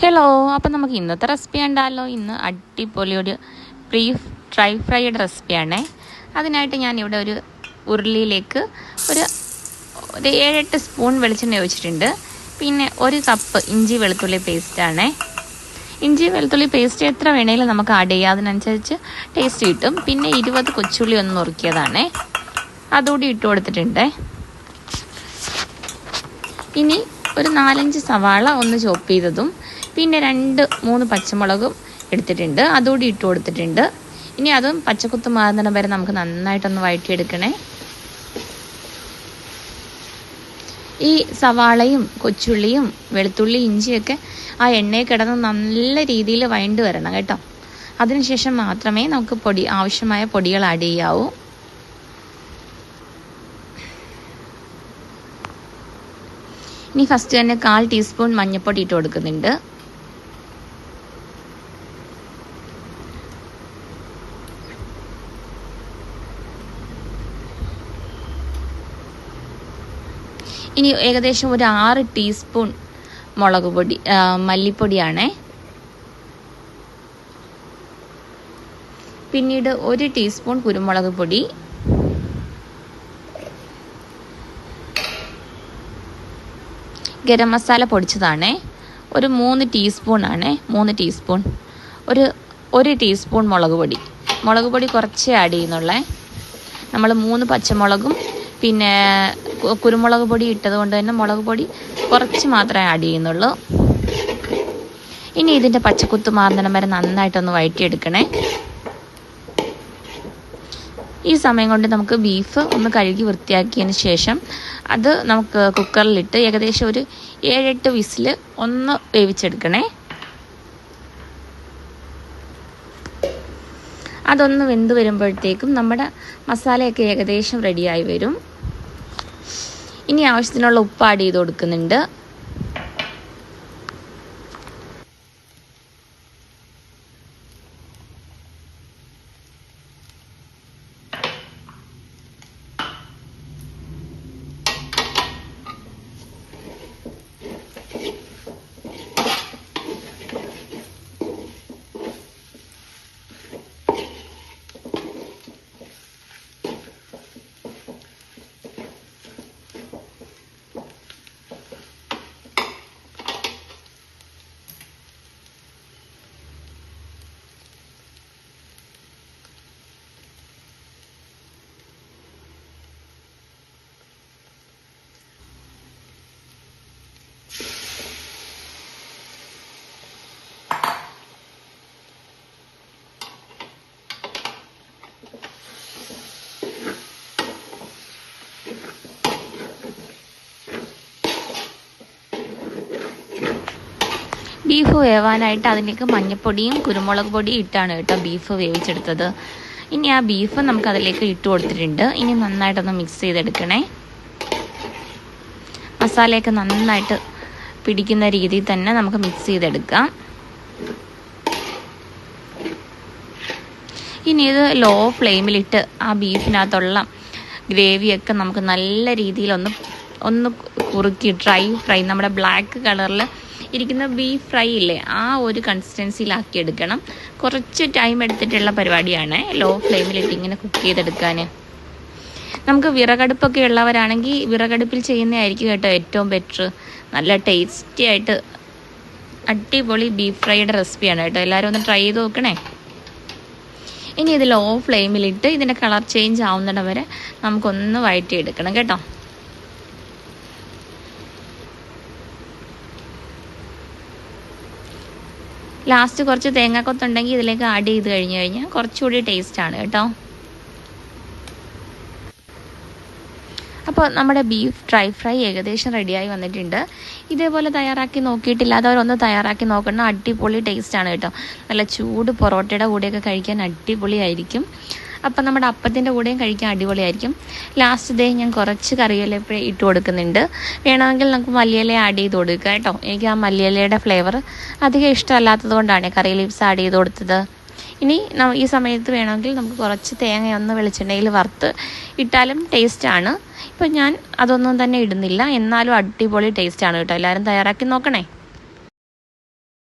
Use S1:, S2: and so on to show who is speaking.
S1: Hello, അപ്പം നമുക്ക് ഇന്നത്തെ റെസിപ്പി ഉണ്ടല്ലോ. ഇന്ന് അടിപൊളി ഒരു ബീഫ് ഡ്രൈ ഫ്രൈയുടെ റെസിപ്പിയാണേ. അതിനായിട്ട് ഞാനിവിടെ ഒരു ഉരുളിയിലേക്ക് ഒരു 7-8 സ്പൂൺ വെളിച്ചെണ്ണ ഒഴിച്ചിട്ടുണ്ട്. പിന്നെ 1 കപ്പ് ഇഞ്ചി വെളുത്തുള്ളി പേസ്റ്റാണേ. ഇഞ്ചി വെളുത്തുള്ളി പേസ്റ്റ് എത്ര വേണേലും നമുക്ക് ആഡ് ചെയ്യാം, അതിനനുസരിച്ച് ടേസ്റ്റ് കിട്ടും. പിന്നെ 20 കൊച്ചുള്ളി ഒന്ന് നുറുക്കിയതാണേ, അതുകൂടി ഇട്ട് കൊടുത്തിട്ടുണ്ട്. ഇനി ഒരു 4-5 സവാള ഒന്ന് ചോപ്പ് ചെയ്തതും പിന്നെ 2-3 പച്ചമുളകും എടുത്തിട്ടുണ്ട്, അതുകൂടി ഇട്ട് കൊടുത്തിട്ടുണ്ട്. ഇനി അതും പച്ചക്കുത്ത് മാറുന്നിടം വരെ നമുക്ക് നന്നായിട്ടൊന്ന് വഴറ്റിയെടുക്കണേ. ഈ സവാളയും കൊച്ചുള്ളിയും വെളുത്തുള്ളി ഇഞ്ചിയൊക്കെ ആ എണ്ണയിൽ കിടന്ന് നല്ല രീതിയിൽ വഴണ്ട് വരണം കേട്ടോ. അതിനുശേഷം മാത്രമേ നമുക്ക് ആവശ്യമായ പൊടികൾ ആഡ് ചെയ്യാവൂ. ഇനി ഫസ്റ്റ് തന്നെ 1/4 ടീസ്പൂൺ മഞ്ഞൾപ്പൊടി ഇട്ട് കൊടുക്കുന്നുണ്ട്. ഇനി ഏകദേശം ഒരു 6 ടീസ്പൂൺ മുളക് പൊടി മല്ലിപ്പൊടിയാണേ. പിന്നീട് 1 ടീസ്പൂൺ കുരുമുളക് പൊടി, ഗരം മസാല പൊടിച്ചതാണേ, ഒരു 3 ടീസ്പൂൺ ആണേ. 3 ടീസ്പൂൺ. ഒരു ടീസ്പൂൺ മുളക് പൊടി കുറച്ചേ ആഡ് ചെയ്യുന്നുള്ളേ. നമ്മൾ 3 പച്ചമുളകും പിന്നെ കുരുമുളക് പൊടി ഇട്ടത് കൊണ്ട് തന്നെ മുളക് പൊടി കുറച്ച് മാത്രമേ ആഡ് ചെയ്യുന്നുള്ളൂ. ഇനി ഇതിൻ്റെ പച്ചക്കുത്ത് മാറുന്നിടം വരെ നന്നായിട്ടൊന്ന് വഴറ്റിയെടുക്കണേ. ഈ സമയം കൊണ്ട് നമുക്ക് ബീഫ് ഒന്ന് കഴുകി വൃത്തിയാക്കിയതിന് ശേഷം അത് നമുക്ക് കുക്കറിലിട്ട് ഏകദേശം ഒരു 7-8 വിസിൽ ഒന്ന് വേവിച്ചെടുക്കണേ. അതൊന്ന് വെന്ത് വരുമ്പോഴത്തേക്കും നമ്മുടെ മസാലയൊക്കെ ഏകദേശം റെഡിയായി വരും. ഇനി ആവശ്യത്തിനുള്ള ഉപ്പ് ആഡ് ചെയ്ത് കൊടുക്കുന്നുണ്ട്. ബീഫ് വേവാനായിട്ട് അതിലേക്ക് മഞ്ഞൾപ്പൊടിയും കുരുമുളക് പൊടിയും ഇട്ടാണ് കേട്ടോ ബീഫ് വേവിച്ചെടുത്തത്. ഇനി ആ ബീഫ് നമുക്ക് അതിലേക്ക് ഇട്ട് കൊടുത്തിട്ടുണ്ട്. ഇനി നന്നായിട്ടൊന്ന് മിക്സ് ചെയ്തെടുക്കണേ. മസാലയൊക്കെ നന്നായിട്ട് പിടിക്കുന്ന രീതിയിൽ തന്നെ നമുക്ക് മിക്സ് ചെയ്തെടുക്കാം. ഇനി ഇത് ലോ ഫ്ലെയിമിലിട്ട് ആ ബീഫിനകത്തുള്ള ഗ്രേവിയൊക്കെ നമുക്ക് നല്ല രീതിയിൽ ഒന്ന് കുറുക്കി ഡ്രൈ ഫ്രൈ, നമ്മുടെ ബ്ലാക്ക് കളറിൽ ഇരിക്കുന്ന ബീഫ് ഫ്രൈ ഇല്ലേ, ആ ഒരു കൺസിസ്റ്റൻസിയിലാക്കി എടുക്കണം. കുറച്ച് ടൈം എടുത്തിട്ടുള്ള പരിപാടിയാണ് ലോ ഫ്ലെയിമിലിട്ട് ഇങ്ങനെ കുക്ക് ചെയ്തെടുക്കാൻ. നമുക്ക് വിറകടുപ്പൊക്കെ ഉള്ളവരാണെങ്കിൽ വിറകടുപ്പിൽ ചെയ്യുന്നതായിരിക്കും കേട്ടോ ഏറ്റവും ബെറ്റർ. നല്ല ടേസ്റ്റി ആയിട്ട് അടിപൊളി ബീഫ് ഫ്രൈയുടെ റെസിപ്പിയാണ് കേട്ടോ. എല്ലാവരും ഒന്ന് ട്രൈ ചെയ്ത് നോക്കണേ. ഇനി ഇത് ലോ ഫ്ലെയിമിലിട്ട് ഇതിൻ്റെ കളർ ചേഞ്ച് ആവുന്നിടം വരെ നമുക്കൊന്ന് വഴറ്റിയെടുക്കണം കേട്ടോ. ലാസ്റ്റ് കുറച്ച് തേങ്ങാക്കൊത്തുണ്ടെങ്കിൽ ഇതിലേക്ക് ആഡ് ചെയ്ത് കഴിഞ്ഞാൽ കുറച്ചുകൂടി ടേസ്റ്റാണ് കേട്ടോ. അപ്പോൾ നമ്മുടെ ബീഫ് ഡ്രൈ ഫ്രൈ ഏകദേശം റെഡിയായി വന്നിട്ടുണ്ട്. ഇതേപോലെ തയ്യാറാക്കി നോക്കിയിട്ടില്ലാത്തവരൊന്ന് തയ്യാറാക്കി നോക്കണം. അടിപൊളി ടേസ്റ്റാണ് കേട്ടോ. നല്ല ചൂട് പൊറോട്ടയുടെ കൂടെയൊക്കെ കഴിക്കാൻ അടിപൊളിയായിരിക്കും. അപ്പം നമ്മുടെ അപ്പത്തിൻ്റെ കൂടെയും കഴിക്കാൻ അടിപൊളിയായിരിക്കും. ലാസ്റ്റ് ഞാൻ കുറച്ച് കറിവേപ്പില ഇട്ട് കൊടുക്കുന്നുണ്ട്. വേണമെങ്കിൽ നമുക്ക് മല്ലിയില ആഡ് ചെയ്ത് കൊടുക്കുക കേട്ടോ. എനിക്ക് ആ മല്ലിയിലയുടെ ഫ്ലേവർ അധികം ഇഷ്ടമല്ലാത്തത് കൊണ്ടാണ് കറി ലീവ്സ് ആഡ് ചെയ്ത് കൊടുത്തത്. ഇനി ഈ സമയത്ത് വേണമെങ്കിൽ നമുക്ക് കുറച്ച് തേങ്ങയൊന്ന് വെളിച്ചെണ്ണയിൽ വറുത്ത് ഇട്ടാലും ടേസ്റ്റാണ്. ഇപ്പം ഞാൻ അതൊന്നും തന്നെ ഇടുന്നില്ല, എന്നാലും അടിപൊളി ടേസ്റ്റാണ് കേട്ടോ. എല്ലാവരും തയ്യാറാക്കി നോക്കണേ.